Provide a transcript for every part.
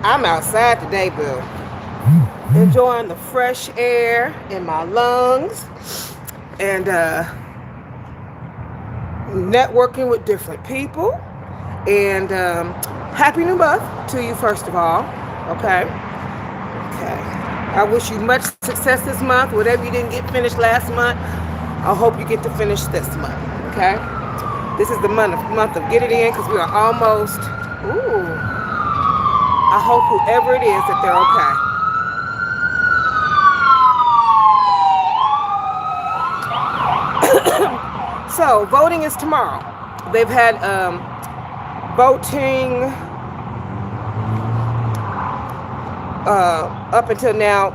I'm outside today, boo. Enjoying the fresh air in my lungs and networking with different people. And happy new month to you, first of all. Okay. Okay. I wish you much success this month. Whatever you didn't get finished last month, I hope you get to finish this month. Okay. This is the month of get it in because we are almost. Ooh. I hope whoever it is that they're okay. So voting is tomorrow. They've had voting up until now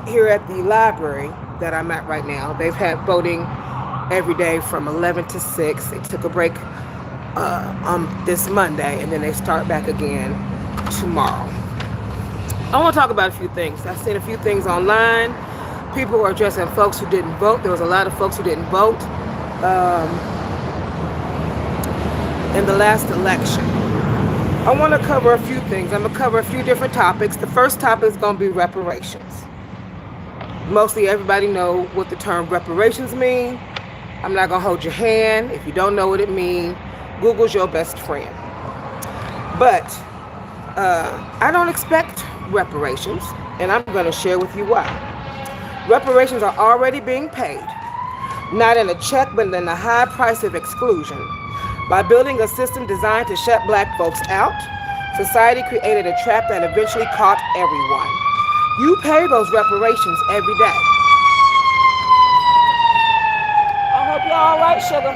here at the library that I'm at right now. They've had voting every day from 11 to 6. They took a break on this Monday, and then they start back again tomorrow. I want to talk about a few things. I've seen a few things online. People were addressing folks who didn't vote. There was a lot of folks who didn't vote in the last election. I want to cover a few things. I'm going to cover a few different topics. The first topic is going to be reparations. Mostly everybody know what the term reparations mean. I'm not going to hold your hand. If you don't know what it means, Google's your best friend. But I don't expect reparations, and I'm going to share with you why. Reparations are already being paid, not in a check, but in a high price of exclusion. By building a system designed to shut black folks out, society created a trap that eventually caught everyone. You pay those reparations every day. I hope you're all right, sugar.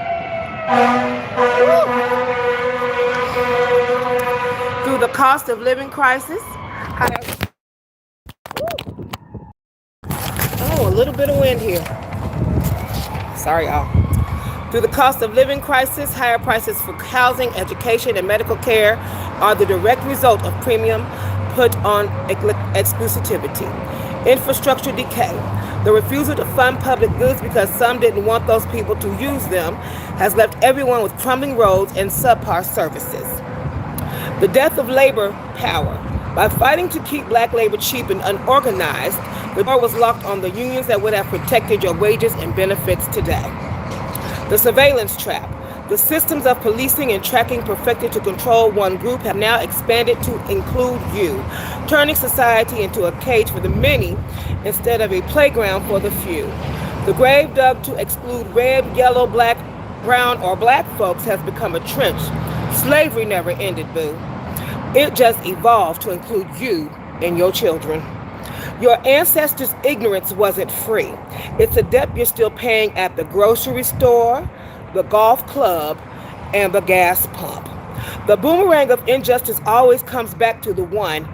Through the cost of living crisis. Oh, a little bit of wind here. Sorry, y'all. Through the cost of living crisis, higher prices for housing, education, and medical care are the direct result of premium put on exclusivity. Infrastructure decay. The refusal to fund public goods because some didn't want those people to use them has left everyone with crumbling roads and subpar services. The death of labor power. By fighting to keep black labor cheap and unorganized, the door was locked on the unions that would have protected your wages and benefits today. The surveillance trap. The systems of policing and tracking perfected to control one group have now expanded to include you, turning society into a cage for the many instead of a playground for the few. The grave dug to exclude red, yellow, black, brown, or black folks has become a trench. Slavery never ended, boo. It just evolved to include you and your children. Your ancestors' ignorance wasn't free. It's a debt you're still paying at the grocery store, the golf club, and the gas pump. The boomerang of injustice always comes back to the one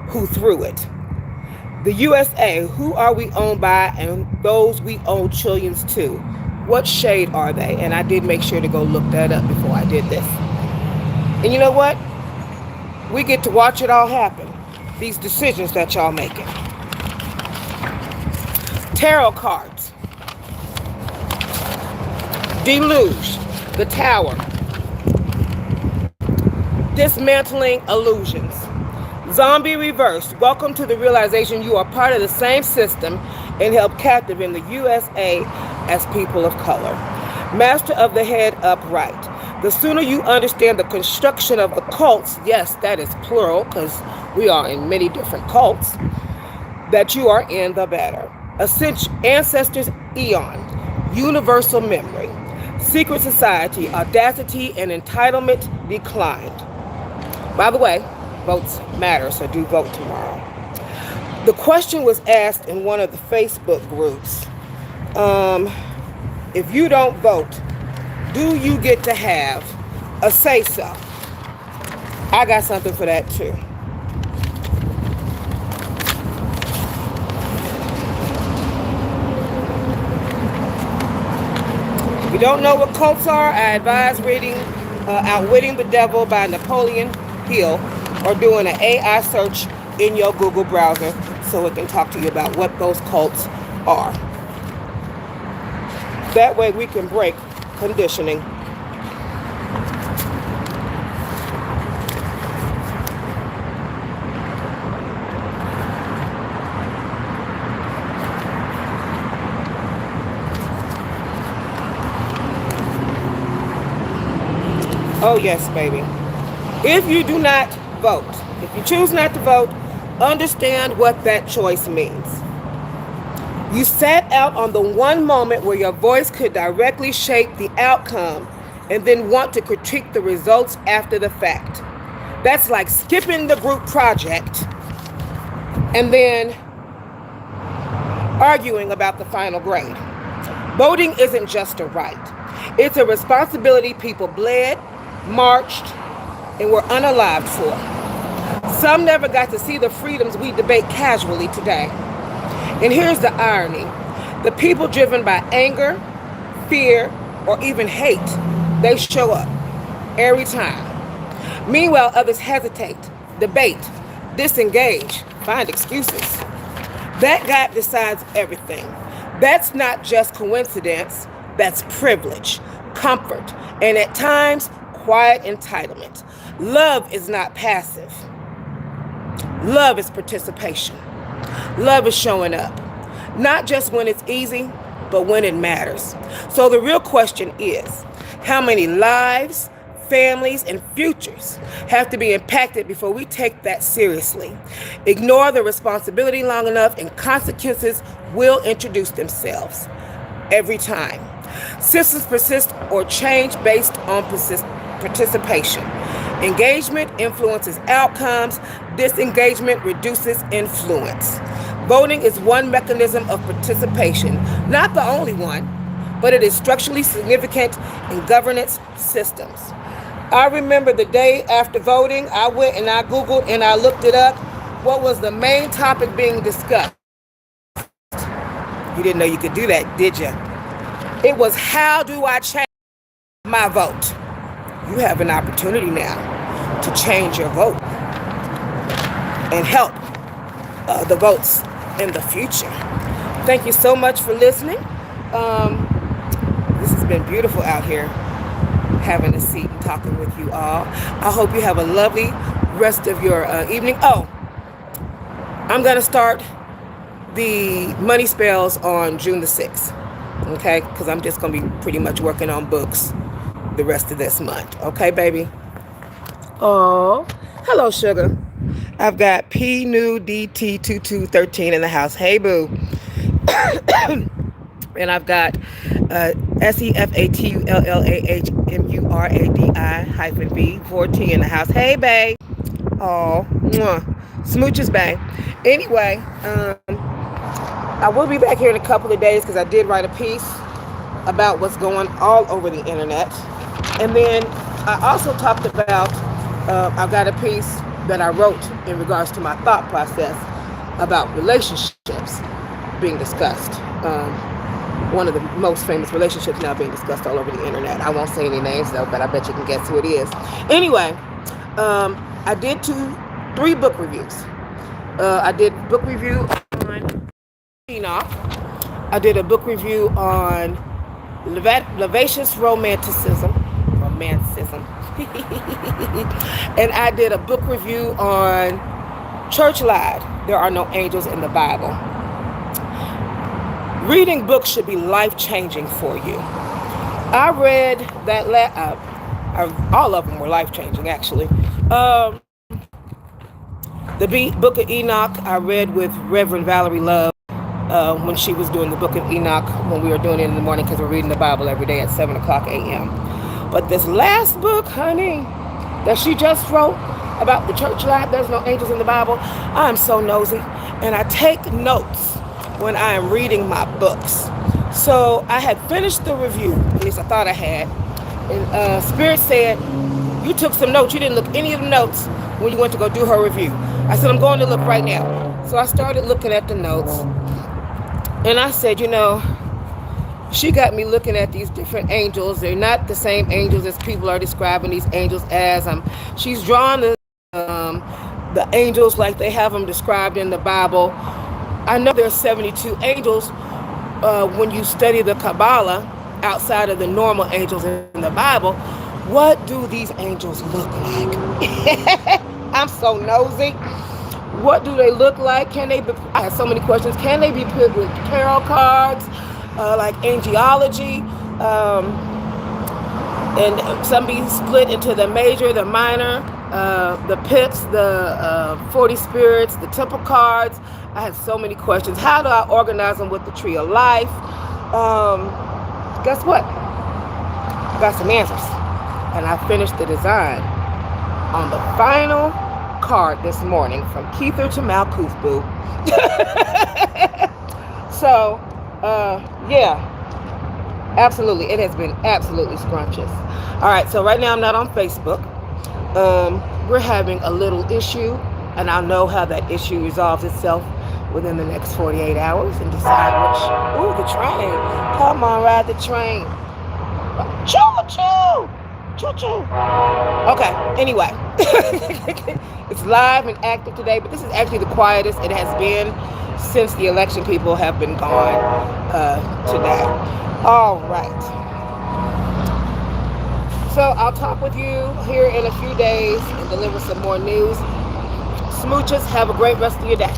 who threw it. The USA, who are we owned by, and those we owe trillions to? What shade are they? And I did make sure to go look that up before I did this. And you know what? We get to watch it all happen. These decisions that y'all making. Tarot cards. Deluge. The Tower. Dismantling illusions. Zombie reversed. Welcome to the realization you are part of the same system and held captive in the USA as people of color. Master of the head upright. The sooner you understand the construction of the cults, yes, that is plural because we are in many different cults, that you are in, the better. Ancestors eon, universal memory, secret society, audacity, and entitlement declined. By the way, votes matter, so do vote tomorrow. The question was asked in one of the Facebook groups, if you don't vote, do you get to have a say-so? I got something for that too. If you don't know what cults are, I advise reading Outwitting the Devil by Napoleon Hill or doing an AI search in your Google browser so it can talk to you about what those cults are. That way we can break conditioning. Oh, yes, baby. If you do not vote, if you choose not to vote, understand what that choice means. You sat out on the one moment where your voice could directly shape the outcome and then want to critique the results after the fact. That's like skipping the group project and then arguing about the final grade. Voting isn't just a right. It's a responsibility people bled, marched, and were unalived for. Some never got to see the freedoms we debate casually today. And here's the irony. The people driven by anger, fear, or even hate, they show up every time. Meanwhile, others hesitate, debate, disengage, find excuses. That God decides everything. That's not just coincidence, that's privilege, comfort, and at times, quiet entitlement. Love is not passive. Love is participation. Love is showing up, not just when it's easy, but when it matters. So the real question is, how many lives, families, and futures have to be impacted before we take that seriously? Ignore the responsibility long enough and consequences will introduce themselves every time. Systems persist or change based on participation. Engagement influences outcomes. Disengagement reduces influence. Voting is one mechanism of participation, not the only one, but it is structurally significant in governance systems. I remember the day after voting, I went and I Googled and I looked it up. What was the main topic being discussed? You didn't know you could do that, did you? It was, how do I change my vote? You have an opportunity now to change your vote and help the votes in the future. Thank you so much for listening. This has been beautiful out here, having a seat and talking with you all. I hope you have a lovely rest of your evening. Oh, I'm going to start the money spells on June the 6th, okay? Because I'm just going to be pretty much working on books the rest of this month. Okay, baby? Oh, hello, sugar. I've got P New DT2213 in the house. Hey, boo. And I've got SEFATULLAHMURADI-V14 in the house. Hey, babe. Oh, smooches, babe. Anyway, I will be back here in a couple of days because I did write a piece about what's going all over the internet. And then I also talked about, I've got a piece that I wrote in regards to my thought process about relationships being discussed. One of the most famous relationships now being discussed all over the internet. I won't say any names though, but I bet you can guess who it is. Anyway, I did 3 book reviews. I did a book review on Enoch. I did a book review on Lavacious Romanticism. And I did a book review on Church Lied. There are no angels in the Bible. Reading books should be life-changing for you. I read that all of them were life-changing, actually. The Book of Enoch I read with Reverend Valerie Love when she was doing the Book of Enoch when we were doing it in the morning, because we're reading the Bible every day at 7 o'clock a.m. But this last book, honey, that she just wrote about the church life, there's no angels in the Bible, I'm so nosy. And I take notes when I am reading my books. So I had finished the review, at least I thought I had. And Spirit said, you took some notes. You didn't look any of the notes when you went to go do her review. I said, I'm going to look right now. So I started looking at the notes. And I said, she got me looking at these different angels. They're not the same angels as people are describing these angels as. She's drawn the angels like they have them described in the Bible. I know there's 72 angels when you study the Kabbalah outside of the normal angels in the Bible. What do these angels look like? I'm so nosy. What do they look like? Can they be, I have so many questions. Can they be put with tarot cards, like angelology? and some be split into the major, the minor, the pips, the 40 spirits, the temple cards. I had so many questions. How do I organize them with the tree of life? Guess what? I got some answers. And I finished the design on the final card this morning, from Keither to Malkuth, boo. So, yeah, absolutely. It has been absolutely scrumptious. All right, so right now I'm not on Facebook. We're having a little issue, and I'll know how that issue resolves itself within the next 48 hours and decide which. Ooh, the train. Come on, ride the train. Choo-choo! Choo-choo! Okay, anyway. It's live and active today, but this is actually the quietest it has been since the election people have been gone today. All right. So I'll talk with you here in a few days and deliver some more news. Smooches, have a great rest of your day.